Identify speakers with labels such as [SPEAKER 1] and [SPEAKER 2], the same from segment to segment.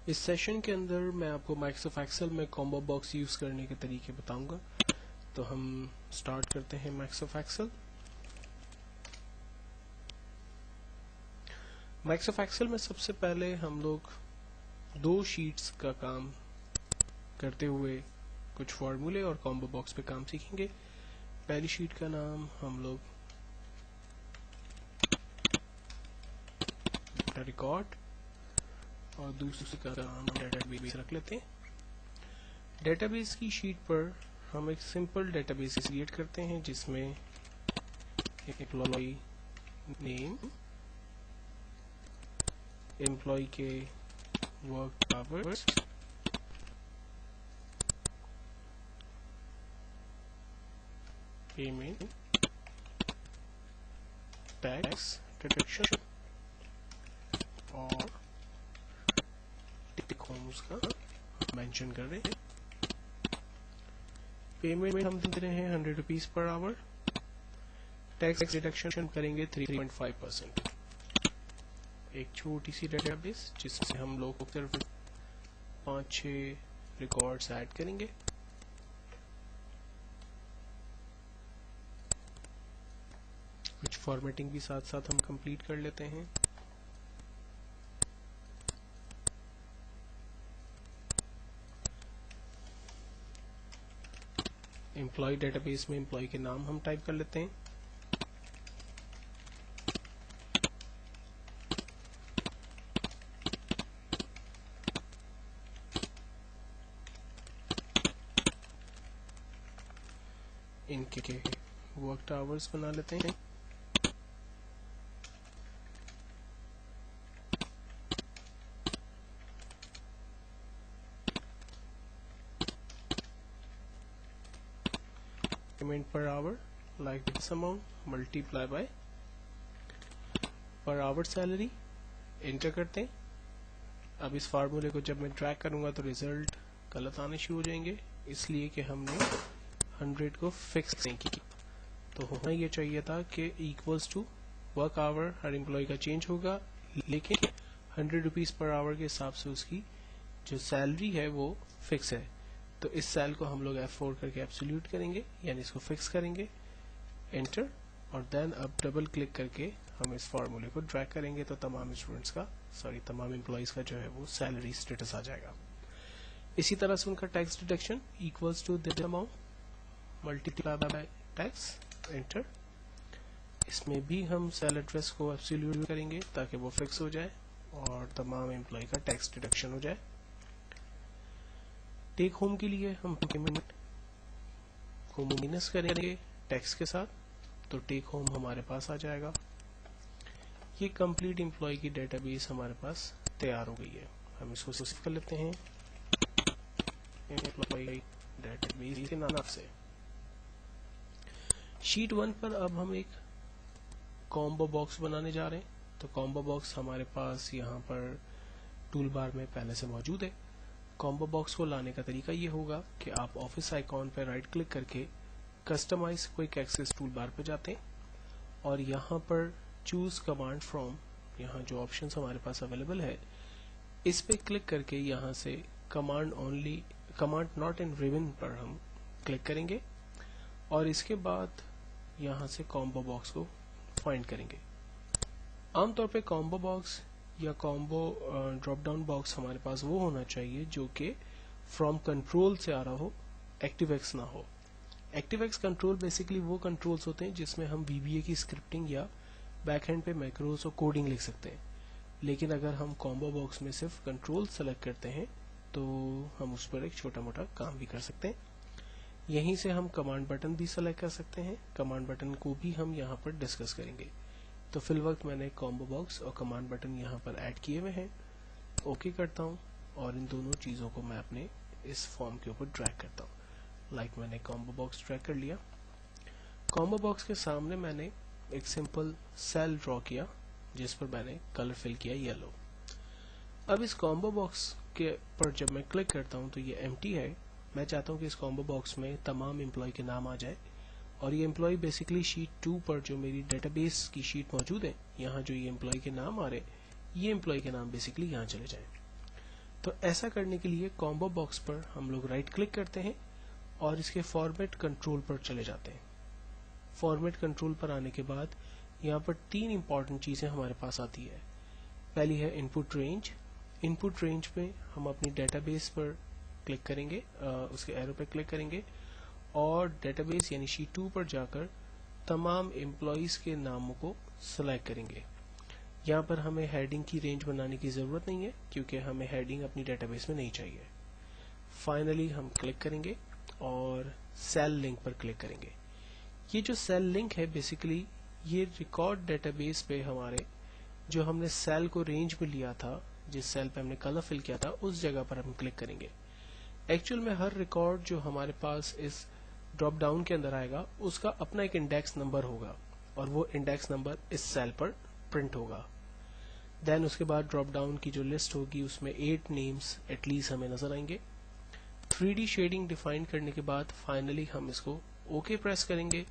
[SPEAKER 1] इस सेशन के अंदर मैं आपको माइक्रोसॉफ्ट एक्सेल में कॉम्बो बॉक्स यूज़ करने के तरीके बताऊंगा। तो हम स्टार्ट करते हैं माइक्रोसॉफ्ट एक्सेल। माइक्रोसॉफ्ट एक्सेल में सबसे पहले हम लोग दो शीट्स का काम करते हुए कुछ फॉर्मूले और कॉम्बो बॉक्स पे काम सीखेंगे। पहली शीट का नाम हम लोग रिकॉर्ड और दूसरी का नाम डेटाबेस रख लेते हैं। डेटाबेस की शीट पर हम एक सिंपल डेटाबेस क्रिएट करते हैं जिसमें एम्प्लॉय नेम, एम्प्लॉय के work hours, payment, tax deduction और टिक होम्स का मेंशन कर रहे हैं। पेमेंट में हम दे रहे हैं 100 rupees per hour. Tax deduction करेंगे 3.5%। एक छोटी सी डेटाबेस जिसमें हम लोग सिर्फ 5-6 रिकॉर्ड्स ऐड करेंगे। कुछ फॉर्मेटिंग भी साथ साथ हम कंप्लीट कर लेते हैं। एम्प्लॉय डेटाबेस में एम्प्लॉय के नाम हम टाइप कर लेते हैं। इनके वर्क आवर्स बना लेते हैं। Payment per hour like this amount multiply bye per hour salary, enter करते हैं। अब इस फार्मूले को जब मैं ट्रैक करूंगा तो रिजल्ट गलत आने शुरू हो जाएंगे, इसलिए कि हमने 100 को फिक्स नहीं किया। तो होना ये चाहिए था कि इक्वल्स टू वर्क आवर हर एम्प्लॉय का चेंज होगा, लेकिन 100 रुपीज पर आवर के हिसाब से उसकी जो सैलरी है वो फिक्स है। तो इस सेल को हम लोग F4 करके एब्सोल्यूट करेंगे, यानी इसको फिक्स करेंगे, एंटर, और देन अब डबल क्लिक करके हम इस फॉर्मूले को ड्रैग करेंगे तो तमाम तमाम एम्प्लॉइज का जो है वो सैलरी स्टेटस आ जाएगा। इसी तरह से उनका tax deduction equals to this amount multiply by tax, enter. इसमें भी हम सेल एड्रेस को एब्सोल्यूट करेंगे ताकि वो फिक्स हो जाए और तमाम एम्प्लॉय का टैक्स डिडक्शन हो जाए। टेक होम के लिए हम पेमेंट को माइनस करेंगे टैक्स के साथ, तो टेक होम हमारे पास आ जाएगा। ये कंप्लीट एम्प्लॉय की डेटाबेस हमारे पास तैयार हो गई है। हम इसको सेव कर लेते हैं एम्प्लॉय डेटाबेस के नाम से। शीट 1 पर अब हम एक कॉम्बो बॉक्स बनाने जा रहे हैं। तो कॉम्बो बॉक्स हमारे पास यहाँ पर टूल बार में पहले से मौजूद है। कॉम्बो बॉक्स को लाने का तरीका ये होगा कि आप ऑफिस आइकॉन पर राइट क्लिक करके customise quick access tool bar पर जाते हैं और यहाँ पर चूज कमांड फ्रॉम, यहाँ जो ऑप्शंस हमारे पास अवेलेबल है इस पे क्लिक करके यहाँ से कमांड नॉट इन रिबन पर हम क्लिक करेंगे और इसके बाद यहाँ से कॉम्बो बॉक्स को फाइंड करेंगे। आमतौर पे कॉम्बो बॉक्स या कॉम्बो ड्रॉप डाउन बॉक्स हमारे पास वो होना चाहिए जो कि फ्रॉम कंट्रोल से आ रहा हो, एक्टिवएक्स ना हो। एक्टिवएक्स कंट्रोल बेसिकली वो कंट्रोल्स होते हैं जिसमें हम VBA की स्क्रिप्टिंग या बैकएंड पे मैक्रोस और कोडिंग लिख सकते हैं। लेकिन अगर हम कॉम्बो बॉक्स में सिर्फ कंट्रोल सेलेक्ट करते हैं तो हम उस पर एक छोटा मोटा काम भी कर सकते हैं। यहीं से हम कमांड बटन भी सेलेक्ट कर सकते हैं। कमांड बटन को भी हम यहाँ पर डिस्कस करेंगे। तो फिल वक्त मैंने कॉम्बो बॉक्स और कमांड बटन यहाँ पर ऐड किए हुए हैं। ओके करता हूँ और इन दोनों चीज़ों को मैं अपने इस फॉर्म के ऊपर ड्रैग करता हूँ। लाइक मैंने कॉम्बो बॉक्स ड्रैग कर लिया। कॉम्बो बॉक्स के सामने मैंने एक सिंपल सेल ड्रॉ किया जिस पर मैंने कलर फिल किया येलो। अब इस कॉम्बो बॉक्स के पर जब मैं क्लिक करता हूँ तो ये एम्प्टी है। मैं चाहता हूँ कि इस कॉम्बो बॉक्स में तमाम एम्प्लॉय के नाम आ जाए और ये एम्प्लॉय बेसिकली शीट 2 पर जो मेरी डेटाबेस की शीट मौजूद है, यहाँ जो ये एम्प्लॉय के नाम आ रहे, ये एम्प्लॉय के नाम बेसिकली यहाँ चले जाएं। तो ऐसा करने के लिए कॉम्बो बॉक्स पर हम लोग राइट क्लिक करते हैं और इसके फॉर्मेट कंट्रोल पर चले जाते हैं। फॉर्मेट कंट्रोल पर आने के बाद यहाँ पर 3 इंपॉर्टेंट चीजें हमारे पास आती है। पहली है इनपुट रेंज। इनपुट रेंज में हम अपनी डेटाबेस पर क्लिक करेंगे, उसके एरो पर क्लिक करेंगे और डेटाबेस यानी शीट 2 पर जाकर तमाम एम्प्लॉइज के नामों को सिलेक्ट करेंगे। यहाँ पर हमें हेडिंग की रेंज बनाने की जरूरत नहीं है क्योंकि हमें हेडिंग अपनी डेटाबेस में नहीं चाहिए। फाइनली हम क्लिक करेंगे और सेल लिंक पर क्लिक करेंगे। ये जो सेल लिंक है बेसिकली ये रिकॉर्ड डेटाबेस पे हमारे जो हमने सेल को रेंज में लिया था, जिस सेल पे हमने कलर फिल किया था, उस जगह पर हम क्लिक करेंगे। एक्चुअल में हर रिकॉर्ड जो हमारे पास इस ड्रॉप डाउन के अंदर आएगा उसका अपना एक इंडेक्स नंबर होगा और वो इंडेक्स नंबर इस सेल पर प्रिंट होगा। देन उसके बाद ड्रॉप डाउन की जो लिस्ट होगी उसमें 8 नेम्स एटलीस्ट हमें नजर आएंगे। 3D शेडिंग डिफाइन करने के बाद फाइनली हम इसको ओके प्रेस करेंगे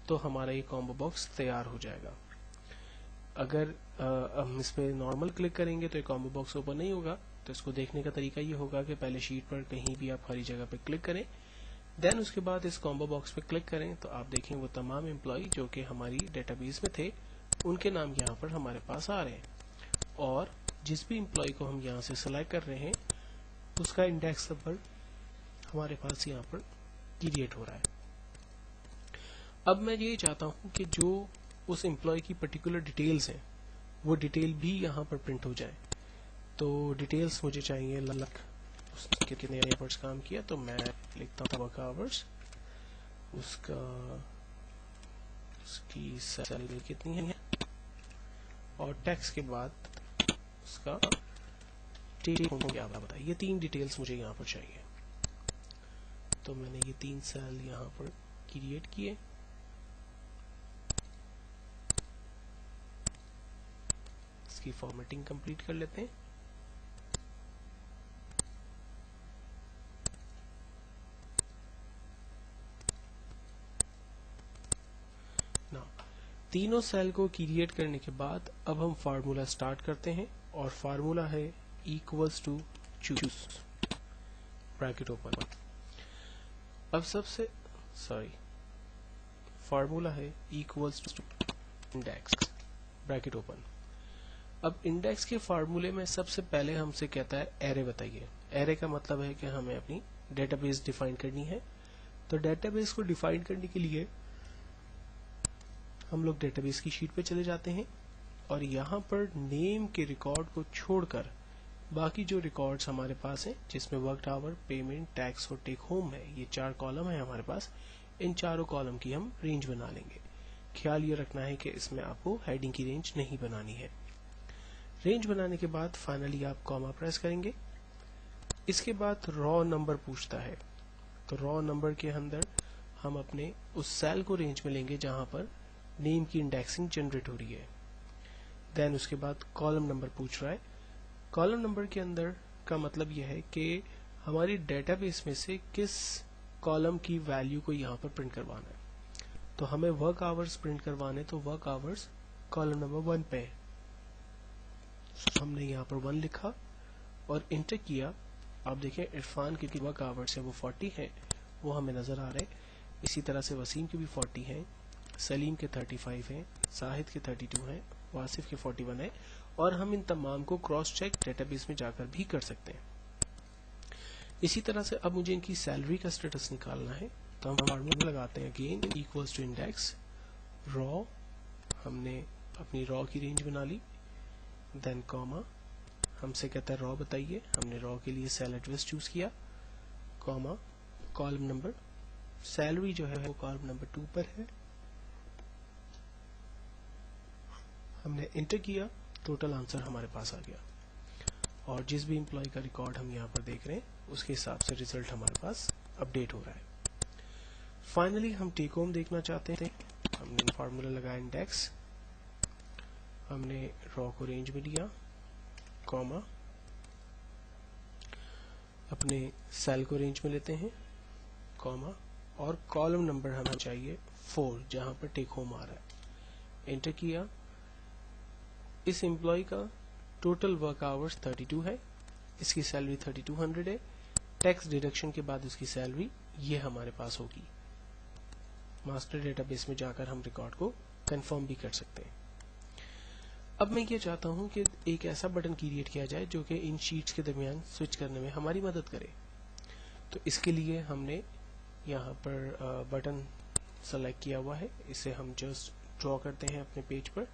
[SPEAKER 1] तो हमारा ये कॉम्बो बॉक्स तैयार हो जाएगा। अगर हम इस पे नॉर्मल क्लिक करेंगे तो ये कॉम्बो बॉक्स ओपन नहीं होगा। तो इसको देखने का तरीका ये होगा कि पहले शीट पर कहीं भी आप खाली जगह पे क्लिक करें, देन उसके बाद इस कॉम्बो बॉक्स पे क्लिक करें तो आप देखें वो तमाम एम्प्लॉय जो कि हमारी डेटाबेस में थे उनके नाम यहाँ पर हमारे पास आ रहे हैं और जिस भी एम्प्लॉय को हम यहाँ से सिलेक्ट कर रहे हैं उसका इंडेक्स नंबर हमारे पास यहाँ पर क्रिएट हो रहा है। अब मैं ये चाहता हूँ कि जो उस एम्प्लॉय की पर्टिकुलर डिटेल्स हैं वो डिटेल भी यहाँ पर प्रिंट हो जाए। तो डिटेल्स मुझे चाहिए लक उसके कितने आवर्स काम किया, तो मैं लिखता हूँ वर्क आवर्स, उसकी सैलरी कितनी है और टैक्स के बाद उसका टेक होम क्या बताइए। ये 3 डिटेल्स मुझे यहाँ पर चाहिए। तो मैंने ये 3 सेल यहाँ पर क्रिएट किए। इसकी फॉर्मेटिंग कंप्लीट कर लेते हैं। तीनों सेल को क्रिएट करने के बाद अब हम फार्मूला स्टार्ट करते हैं और फार्मूला है equals to choose bracket open. अब फार्मूला है equals to index bracket open. अब इंडेक्स के फार्मूले में सबसे पहले हमसे कहता है एरे बताइए। एरे का मतलब है कि हमें अपनी डेटाबेस डिफाइन करनी है। तो डेटाबेस को डिफाइन करने के लिए हम लोग डेटाबेस की शीट पे चले जाते हैं और यहाँ पर नेम के रिकॉर्ड को छोड़कर बाकी जो रिकॉर्ड्स हमारे पास हैं जिसमें वर्क आवर, पेमेंट, टैक्स और टेक होम है, ये 4 कॉलम है हमारे पास। इन चारों कॉलम की हम रेंज बना लेंगे। ख्याल ये रखना है कि इसमें आपको हेडिंग की रेंज नहीं बनानी है। रेंज बनाने के बाद फाइनली आप कॉमा प्रेस करेंगे। इसके बाद रॉ नंबर पूछता है, तो रॉ नंबर के अंदर हम अपने उस सेल को रेंज में लेंगे जहां पर नेम की इंडेक्सिंग जनरेट हो रही है। देन उसके बाद कॉलम नंबर पूछ रहा है। कॉलम नंबर के अंदर का मतलब यह है कि हमारी डेटाबेस में से किस कॉलम की वैल्यू को यहाँ पर प्रिंट करवाना है। तो हमें वर्क आवर्स प्रिंट करवाने, तो वर्क आवर्स कॉलम नंबर 1 पे है। हमने यहाँ पर 1 लिखा और इंटर किया। आप देखें इरफान की वर्क आवर्स है वो 40 है, वो हमें नजर आ रहे हैं। इसी तरह से वसीम की भी 40 है, सलीम के 35 हैं, साहिद के 32 हैं, वासिफ के 41 है और हम इन तमाम को क्रॉस चेक डेटाबेस में जाकर भी कर सकते हैं। इसी तरह से अब मुझे इनकी सैलरी का स्टेटस निकालना है, तो हम फार्मूला लगाते हैं again equals to index row. हमने अपनी रॉ की रेंज बना ली। देन कॉमा, हमसे कहता है रॉ बताइए, हमने रॉ के लिए सेल एड्रेस चूज किया। कॉमा, कॉलम नंबर, सैलरी जो है वो कॉलम नंबर 2 पर है। हमने इंटर किया, टोटल आंसर हमारे पास आ गया और जिस भी एम्प्लॉय का रिकॉर्ड हम यहाँ पर देख रहे हैं उसके हिसाब से रिजल्ट हमारे पास अपडेट हो रहा है। फाइनली हम टेक होम देखना चाहते थे। हमने फार्मूला लगाया इंडेक्स, हमने रॉ को रेंज में लिया, कॉमा, अपने सेल को रेंज में लेते हैं, कॉमा, और कॉलम नंबर हमें चाहिए 4 जहां पर टेक होम आ रहा है। इंटर किया। इस एम्प्लॉय का टोटल वर्क आवर्स 32 है। इसकी सैलरी 3200 है, टैक्स डिडक्शन के बाद उसकी सैलरी ये हमारे पास होगी। मास्टर डेटाबेस में जाकर हम रिकॉर्ड को कंफर्म भी कर सकते हैं। अब मैं ये चाहता हूं कि एक ऐसा बटन क्रिएट किया जाए जो कि इन शीट्स के दरमियान स्विच करने में हमारी मदद करे। तो इसके लिए हमने यहाँ पर बटन सेलेक्ट किया हुआ है, इसे हम जस्ट ड्रॉ करते हैं अपने पेज पर।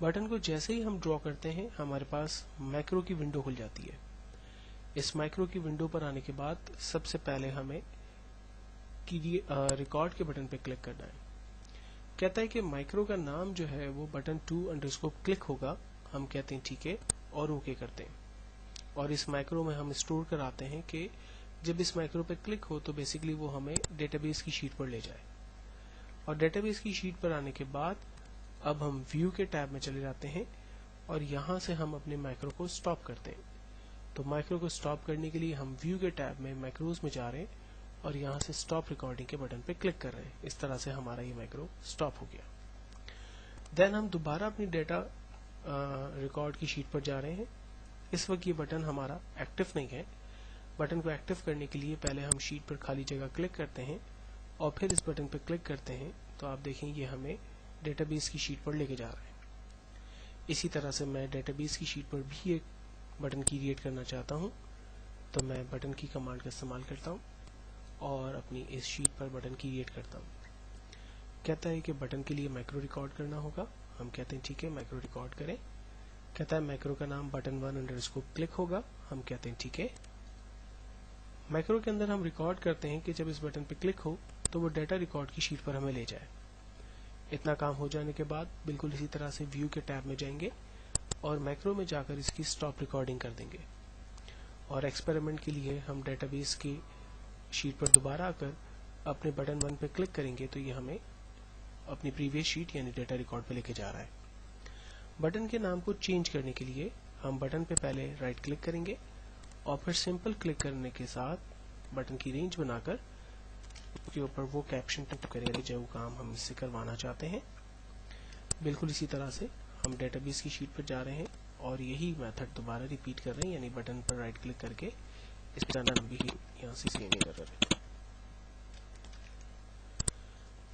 [SPEAKER 1] बटन को जैसे ही हम ड्रॉ करते हैं हमारे पास मैक्रो की विंडो खुल जाती है। इस मैक्रो की विंडो पर आने के बाद सबसे पहले हमें रिकॉर्ड के बटन पर क्लिक करना है। कहता है कि माइक्रो का नाम जो है वो बटन 2_ क्लिक होगा। हम कहते हैं ठीक है और ओके करते हैं। और इस माइक्रो में हम स्टोर कराते हैं कि जब इस माइक्रो पे क्लिक हो तो बेसिकली वो हमें डेटाबेस की शीट पर ले जाए। और डेटाबेस की शीट पर आने के बाद अब हम व्यू के टैब में चले जाते हैं और यहाँ से हम अपने माइक्रो को स्टॉप करते हैं। तो माइक्रो को स्टॉप करने के लिए हम व्यू के टैब में माइक्रोज में जा रहे हैं और यहाँ से स्टॉप रिकॉर्डिंग के बटन पे क्लिक कर रहे हैं। इस तरह से हमारा ये माइक्रो स्टॉप हो गया। देन हम दोबारा अपनी डेटा रिकॉर्ड की शीट पर जा रहे हैं। इस वक्त ये बटन हमारा एक्टिव नहीं है। बटन को एक्टिव करने के लिए पहले हम शीट पर खाली जगह क्लिक करते हैं और फिर इस बटन पर क्लिक करते हैं तो आप देखें ये हमें डेटाबेस की शीट पर लेके जा रहा है। इसी तरह से मैं डेटाबेस की शीट पर भी एक बटन क्रिएट करना चाहता हूँ, तो मैं बटन की कमांड का इस्तेमाल करता हूँ और अपनी इस शीट पर बटन क्रिएट करता हूँ। कहता है कि बटन के लिए मैक्रो रिकॉर्ड करना होगा। हम कहते हैं ठीक है मैक्रो रिकॉर्ड करें। कहता है मैक्रो का नाम बटन 1_ क्लिक होगा। हम कहते हैं ठीक है। मैक्रो के अंदर हम रिकॉर्ड करते हैं कि जब इस बटन पर क्लिक हो तो वो डेटा रिकॉर्ड की शीट पर हमें ले जाए। इतना काम हो जाने के बाद बिल्कुल इसी तरह से व्यू के टैब में जाएंगे और मैक्रो में जाकर इसकी स्टॉप रिकॉर्डिंग कर देंगे। और एक्सपेरिमेंट के लिए हम डेटाबेस की शीट पर दोबारा आकर अपने बटन 1 पर क्लिक करेंगे तो ये हमें अपनी प्रीवियस शीट यानी डेटा रिकॉर्ड पे लेके जा रहा है। बटन के नाम को चेंज करने के लिए हम बटन पे पहले राइट क्लिक करेंगे और फिर सिंपल क्लिक करने के साथ बटन की रेंज बनाकर उसके ऊपर वो कैप्शन टाइप करेंगे जो काम हम इससे करवाना चाहते हैं। बिल्कुल इसी तरह से हम डेटाबेस की शीट पर जा रहे हैं और यही मेथड दोबारा रिपीट कर रहे हैं, यानी बटन पर राइट क्लिक करके इस तरह भी यहाँ से सेम कर रहे हैं।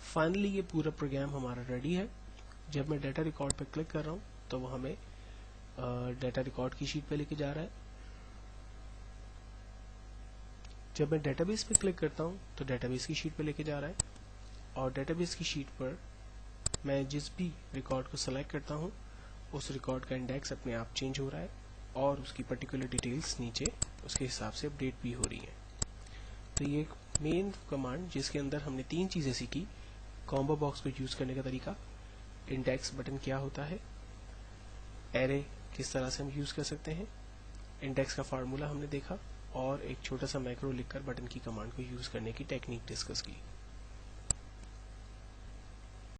[SPEAKER 1] फाइनली ये पूरा प्रोग्राम हमारा रेडी है। जब मैं डेटा रिकॉर्ड पर क्लिक कर रहा हूँ तो वो हमें डेटा रिकॉर्ड की शीट पे लेके जा रहा है। जब मैं डेटाबेस पे क्लिक करता हूँ तो डेटाबेस की शीट पे लेके जा रहा है और डेटाबेस की शीट पर मैं जिस भी रिकॉर्ड को सेलेक्ट करता हूँ उस रिकॉर्ड का इंडेक्स अपने आप चेंज हो रहा है और उसकी पर्टिकुलर डिटेल्स नीचे उसके हिसाब से अपडेट भी हो रही हैं। तो ये एक मेन कमांड जिसके अंदर हमने 3 चीज़ें सीखी। कॉम्बो बॉक्स को यूज़ करने का तरीका, इंडेक्स बटन क्या होता है, एरे किस तरह से हम यूज़ कर सकते हैं, इंडेक्स का फार्मूला हमने देखा और एक छोटा सा मैक्रो लिखकर बटन की कमांड को यूज़ करने की टेक्निक डिस्कस की।